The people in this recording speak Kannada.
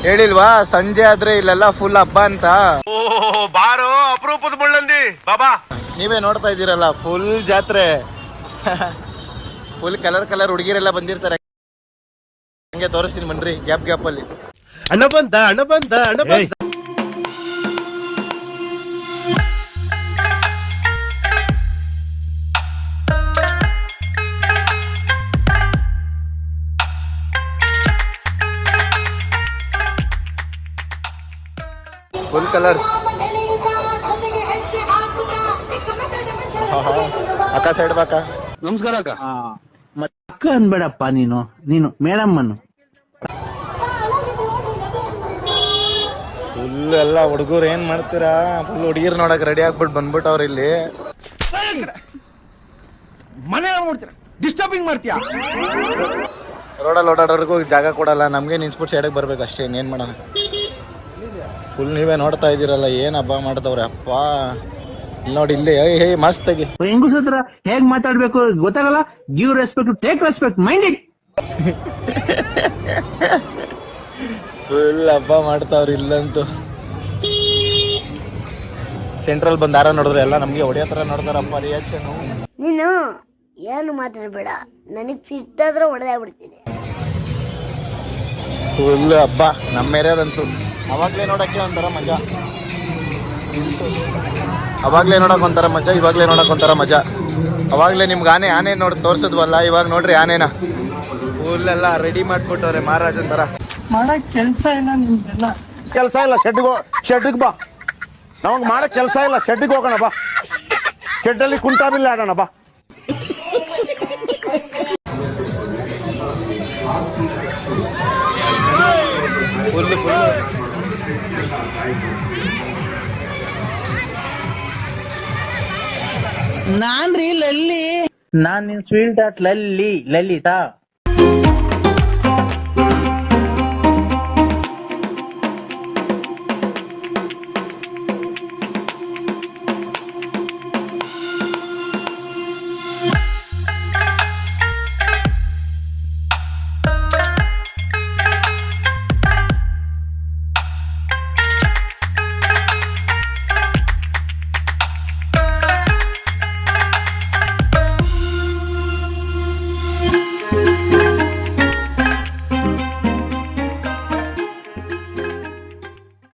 ಹೇಳಿಲ್ವಾ ಸಂಜೆ ಆದ್ರೆ ಇಲ್ಲೆಲ್ಲ ಫುಲ್ ಹಬ್ಬ ಅಂತ. ಬಾರೋ ಅಪರೂಪದ ಮುಳ್ಳಂದಿ ಬಾಬಾ. ನೀವೇ ನೋಡ್ತಾ ಇದ್ದೀರಲ್ಲ ಫುಲ್ ಜಾತ್ರೆ. ಫುಲ್ ಕಲರ್ ಹುಡುಗಿರೆಲ್ಲ ಬಂದಿರ್ತಾರೆ. ಹಂಗೆ ತೋರಿಸ್ತೀನಿ ಬನ್ರಿ ಗ್ಯಾಪ್ ಅಲ್ಲಿ. ಅಣ್ಣ ಬಂದ. Full colours. ಅಕ್ಕ ಸೈಡ್ ಬಾಕ. ನಮಸ್ಕಾರ ಅಕ್ಕ. ಅಕ್ಕ ಅನ್ಬೇಡಪ್ಪ, ನೀನು ಮೇಡಮ್ ಅನ್ನು. ಫುಲ್ ಎಲ್ಲ ಹುಡುಗರು ಏನ್ ಮಾಡ್ತೀರಾ, ಫುಲ್ ಹುಡುಗಿರ್ ನೋಡಕ್ ರೆಡಿ ಆಗ್ಬಿಟ್ಟು ಬಂದ್ಬಿಟ್ಟವ್ರ ಇಲ್ಲಿ. ಮನೆ ನೋಡ್ತೀರಾ, ಡಿಸ್ಟರ್ಬಿಂಗ್ ಮಾಡ್ತೀಯಾ. ರೋಡಲ್ಲಿ ಓಡಾಡೋರ್ಗೂ ಜಾಗ ಕೊಡಲ್ಲ, ನಮ್ಗೆ ನಿನ್ಸ್ಬಿಟ್ಟು ಸೈಡಿಗೆ ಬರ್ಬೇಕು ಅಷ್ಟೇ, ಇನ್ನೇನ್ ಮಾಡೋಣ. ಫುಲ್ ನೀವೇ ನೋಡ್ತಾ ಇದ್ದೀರಲ್ಲ ಏನ್ ಹಬ್ಬ ಮಾಡ್ತವ್ರೆ ಅಪ್ಪ. ಇಲ್ಲಿ ನೋಡಿ, ಇಲ್ಲಿ ಹೇ ಮಸ್ತಾಗಿ ಹೆಂಗಸ ಹತ್ರ ಹೇಗ್ ಮಾತಾಡ್ಬೇಕು ಗೊತ್ತಾಗಲ್ಲ. Give respect, take respect, mind it. Full ಹಬ್ಬ ಮಾಡ್ತಾವ್ರಿ ಇಲ್ಲಂತೂ. ಸೆಂಟ್ರಲ್ ಬಂದ್ ಯಾರ ನೋಡಿದ್ರೆ ಎಲ್ಲ ನಮ್ಗೆ ಹೊಡೆಯೋ ತರ ನೋಡ್ತಾರಪ್ಪ. ರಿಯಾಕ್ಷನ್ ನೀನು ಏನು ಮಾತಾಡಬೇಡ, ನನಗ್ ಸಿಟ್ಟಾದ್ರೆ ಹೊಡೆದಾಗ್ಬಿಡ್ತೀನಿ. ಫುಲ್ ಹಬ್ಬ ನಮ್ಮ ಏರಿಯಾದಂತೂ. ಅವಾಗ್ಲೇ ನೋಡಕ್ಕೆ ಒಂಥರ ಮಜಾ, ಅವಾಗ್ಲೇ ನೋಡಕ್ ಒಂಥರ ಮಜಾ, ಇವಾಗ್ಲೇ ನೋಡಕ್ ಒಂಥರ ಮಜಾ. ಅವಾಗ್ಲೇ ನಿಮ್ಗೆ ಆನೆ ನೋಡಿ ತೋರ್ಸದ್ವಲ್ಲ, ಇವಾಗ ನೋಡ್ರಿ ಆನೆನ ಫುಲ್ ಎಲ್ಲ ರೆಡಿ ಮಾಡ್ಬಿಟ್ಟವ್ರೆ ಮಹಾರಾಜನ್ ತರ. ಮಾಡಕ್ ಕೆಲ್ಸ ಇಲ್ಲ ನಿಮ್ಗೆಲ್ಲ. ಕೆಲಸ ಇಲ್ಲ, ಶೆಡ್ಗೆ ಬಾ. ನಮಗ್ ಮಾಡಕ್ ಕೆಲಸ ಇಲ್ಲ, ಶೆಡ್ಗೆ ಹೋಗೋಣ ಬಾ. ಶೆಡ್ಡಲ್ಲಿ ಕುಂಟಾಬಿಲ್ಲ ಆಡೋಣ ಬಾ. ಫುಲ್ ನಾನ್ ನಿನ್ ಸ್ವೀಟ್ ಲಲ್ಲಿತಾ.